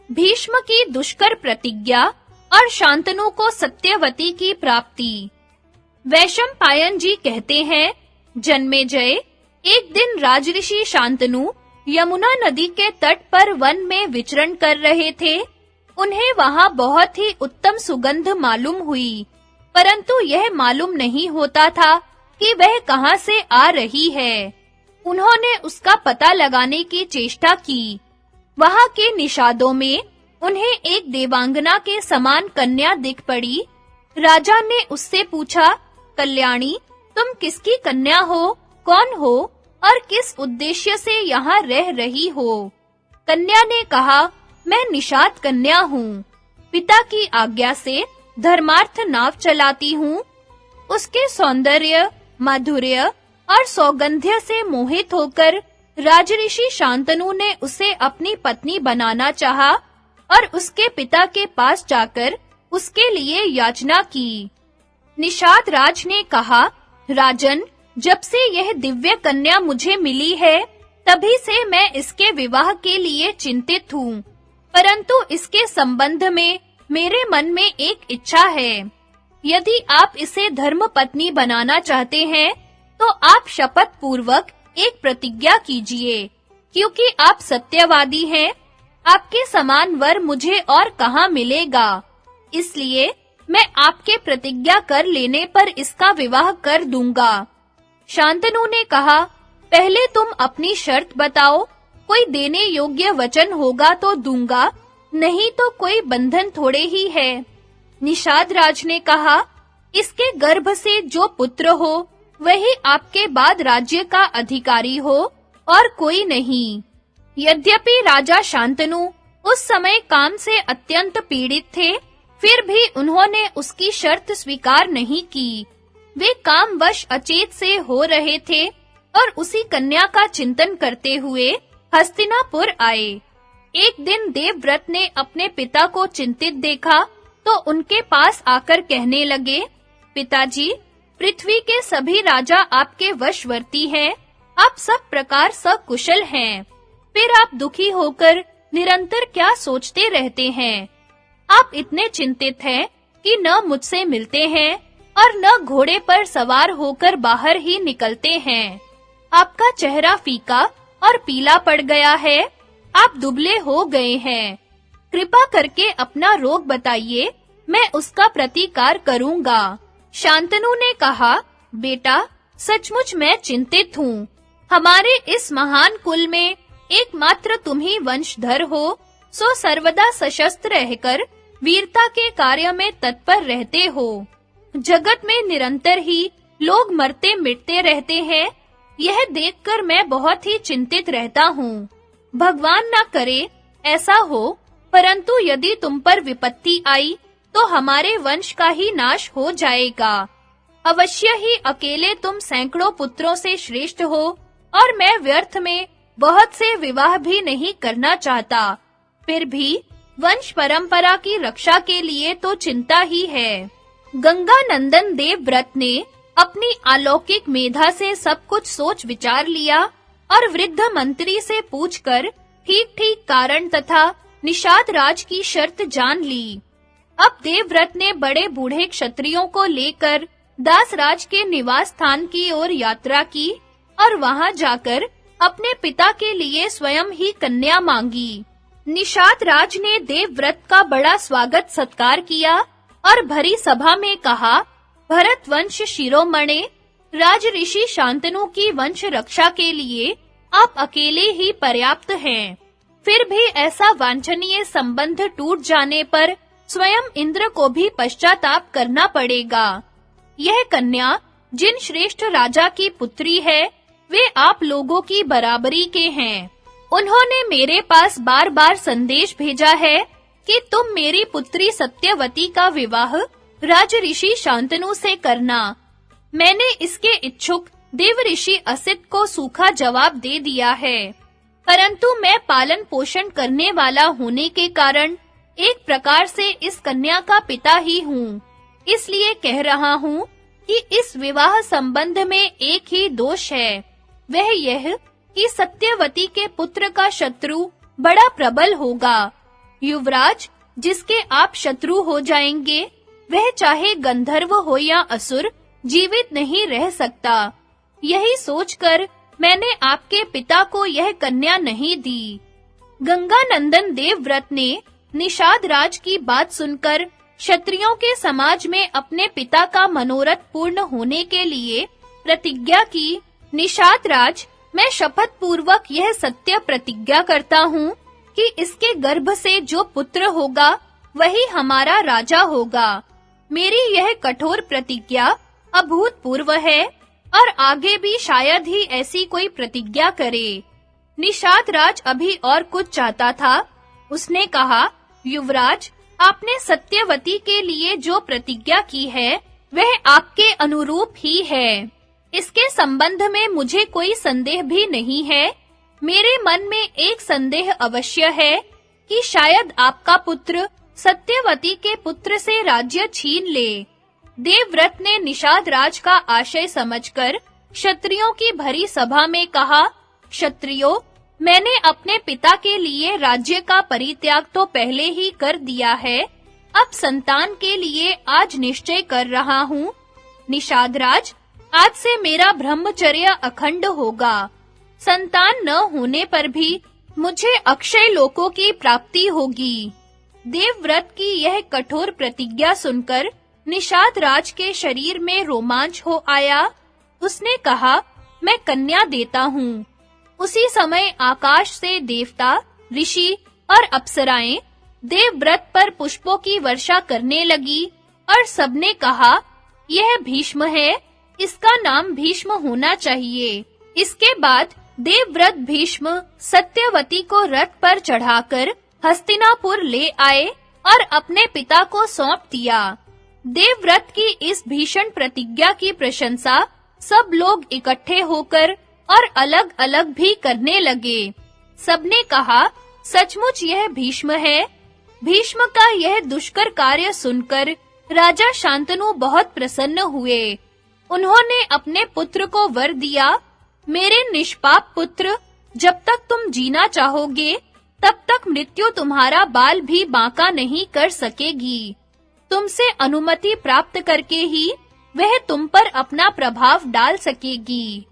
भीष्म की दुष्कर प्रतिज्ञा और शांतनु को सत्यवती की प्राप्ति। वैशंपायन जी कहते हैं, जन्मेजय, एक दिन राजऋषि शांतनु यमुना नदी के तट पर वन में विचरण कर रहे थे। उन्हें वहां बहुत ही उत्तम सुगंध मालूम हुई, परंतु यह मालूम नहीं होता था कि वह कहां से आ रही है। उन्होंने उसका पता लगाने की चेष्टा की। वहां के निषादों में उन्हें एक देवांगना के समान कन्या दिख पड़ी। राजा ने उससे पूछा, कल्याणी, तुम किसकी कन्या हो, कौन हो और किस उद्देश्य से यहाँ रह रही हो? कन्या ने कहा, मैं निषाद कन्या हूँ। पिता की आज्ञा से धर्मार्थ नाव चलाती हूँ। उसके सौंदर्य, माधुर्य और सौगंध्य से मोहित होकर राजऋषि शांतनु ने उसे अपनी पत्नी बनाना चाहा और उसके पिता के पास जाकर उसके लिए याचना की। निषाद राज ने कहा, राजन, जब से यह दिव्य कन्या मुझे मिली है, तभी से मैं इसके विवाह के लिए चिंतित हूँ, परंतु इसके संबंध में मेरे मन में एक इच्छा है। यदि आप इसे धर्मपत्नी बनाना चाहते हैं, तो आप शपथ पूर्वक एक प्रतिज्ञा कीजिए, क्योंकि आप सत्यवादी हैं। आपके समान वर मुझे और कहाँ मिलेगा? इसलिए मैं आपके प्रतिज्ञा कर लेने पर इसका विवाह कर दूंगा। शांतनु ने कहा, पहले तुम अपनी शर्त बताओ, कोई देने योग्य वचन होगा तो दूंगा, नहीं तो कोई बंधन थोड़े ही है। निषाद राज ने कहा, इसके गर्भ से जो पुत्र हो वही आपके बाद राज्य का अधिकारी हो और कोई नहीं। यद्यपि राजा शांतनु उस समय काम से अत्यंत पीड़ित थे, फिर भी उन्होंने उसकी शर्त स्वीकार नहीं की। वे कामवश अचेत से हो रहे थे और उसी कन्या का चिंतन करते हुए हस्तिनापुर आए। एक दिन देवव्रत ने अपने पिता को चिंतित देखा तो उनके पास आकर कहने लगे, पिताजी, पृथ्वी के सभी राजा आपके वशवर्ती हैं, आप सब प्रकार सकुशल हैं, फिर आप दुखी होकर निरंतर क्या सोचते रहते हैं? आप इतने चिंतित हैं कि न मुझसे मिलते हैं और न घोड़े पर सवार होकर बाहर ही निकलते हैं। आपका चेहरा फीका और पीला पड़ गया है, आप दुबले हो गए हैं। कृपा करके अपना रोग बताइए, मैं उसका प्रतिकार करूंगा। शांतनु ने कहा, बेटा, सचमुच मैं चिंतित हूँ। हमारे इस महान कुल में एकमात्र तुम ही वंशधर हो, सो सर्वदा सशस्त्र रहकर वीरता के कार्य में तत्पर रहते हो। जगत में निरंतर ही लोग मरते मिटते रहते हैं, यह देखकर मैं बहुत ही चिंतित रहता हूँ। भगवान ना करे ऐसा हो, परंतु यदि तुम पर विपत्ति आई तो हमारे वंश का ही नाश हो जाएगा। अवश्य ही अकेले तुम सैकड़ों पुत्रों से श्रेष्ठ हो और मैं व्यर्थ में बहुत से विवाह भी नहीं करना चाहता। फिर भी वंश परंपरा की रक्षा के लिए तो चिंता ही है। गंगा नंदन देवव्रत ने अपनी अलौकिक मेधा से सब कुछ सोच विचार लिया और वृद्ध मंत्री से पूछकर ठीक-ठीक कारण तथा निषाद राज की शर्त जान ली। अब देवव्रत ने बड़े बूढ़े क्षत्रियों को लेकर दासराज के निवास स्थान की ओर यात्रा की और वहां जाकर अपने पिता के लिए स्वयं ही कन्या मांगी। निषाद राज ने देवव्रत का बड़ा स्वागत सत्कार किया और भरी सभा में कहा, भरत वंश शिरोमणे, राज ऋषि शांतनु की वंश रक्षा के लिए आप अकेले ही पर्याप्त हैं। फिर भी ऐसा वांछनीय संबंध टूट जाने पर स्वयं इंद्र को भी पश्चाताप करना पड़ेगा। यह कन्या जिन श्रेष्ठ राजा की पुत्री है, वे आप लोगों की बराबरी के हैं। उन्होंने मेरे पास बार-बार संदेश भेजा है कि तुम मेरी पुत्री सत्यवती का विवाह राजऋषि शांतनु से करना। मैंने इसके इच्छुक देवऋषि असित को सूखा जवाब दे दिया है, परंतु मैं पालन पोषण करने वाला होने के कारण एक प्रकार से इस कन्या का पिता ही हूँ। इसलिए कह रहा हूँ कि इस विवाह संबंध में एक ही दोष है, वह यह कि सत्यवती के पुत्र का शत्रु बड़ा प्रबल होगा। युवराज, जिसके आप शत्रु हो जाएंगे, वह चाहे गंधर्व हो या असुर, जीवित नहीं रह सकता। यही सोचकर मैंने आपके पिता को यह कन्या नहीं दी। गंगानंदन देवव्रत ने निषाद राज की बात सुनकर क्षत्रियों के समाज में अपने पिता का मनोरथ पूर्ण होने के लिए प्रतिज्ञा की। निषाद राज, मैं शपथ पूर्वक यह सत्य प्रतिज्ञा करता हूँ कि इसके गर्भ से जो पुत्र होगा वही हमारा राजा होगा। मेरी यह कठोर प्रतिज्ञा अभूतपूर्व है और आगे भी शायद ही ऐसी कोई प्रतिज्ञा करे। निषाद राज अभी और कुछ चाहता था। उसने कहा, युवराज, आपने सत्यवती के लिए जो प्रतिज्ञा की है वह आपके अनुरूप ही है। इसके संबंध में मुझे कोई संदेह भी नहीं है। मेरे मन में एक संदेह अवश्य है कि शायद आपका पुत्र सत्यवती के पुत्र से राज्य छीन ले। देवव्रत ने निषाद राज का आशय समझकर क्षत्रियों की भरी सभा में कहा, क्षत्रियों, मैंने अपने पिता के लिए राज्य का परित्याग तो पहले ही कर दिया है। अब संतान के लिए आज निश्चय कर रहा हूँ। निषाद राज, आज से मेरा ब्रह्मचर्य अखंड होगा। संतान न होने पर भी मुझे अक्षय लोकों की प्राप्ति होगी। देवव्रत की यह कठोर प्रतिज्ञा सुनकर निषाद राज के शरीर में रोमांच हो आया। उसने कहा, मैं कन्या देता हूँ। उसी समय आकाश से देवता, ऋषि और अप्सराएं देवव्रत पर पुष्पों की वर्षा करने लगी और सबने कहा, यह भीष्म है, इसका नाम भीष्म होना चाहिए। इसके बाद देवव्रत भीष्म सत्यवती को रथ पर चढ़ाकर हस्तिनापुर ले आए और अपने पिता को सौंप दिया। देवव्रत की इस भीषण प्रतिज्ञा की प्रशंसा सब लोग इकट्ठे होकर और अलग-अलग भी करने लगे। सबने कहा, सचमुच यह भीष्म है। भीष्म का यह दुष्कर कार्य सुनकर राजा शांतनु बहुत प्रसन्न हुए। उन्होंने अपने पुत्र को वर दिया, मेरे निष्पाप पुत्र, जब तक तुम जीना चाहोगे तब तक मृत्यु तुम्हारा बाल भी बांका नहीं कर सकेगी। तुमसे अनुमति प्राप्त करके ही वह तुम पर अपना प्रभाव डाल सकेगी।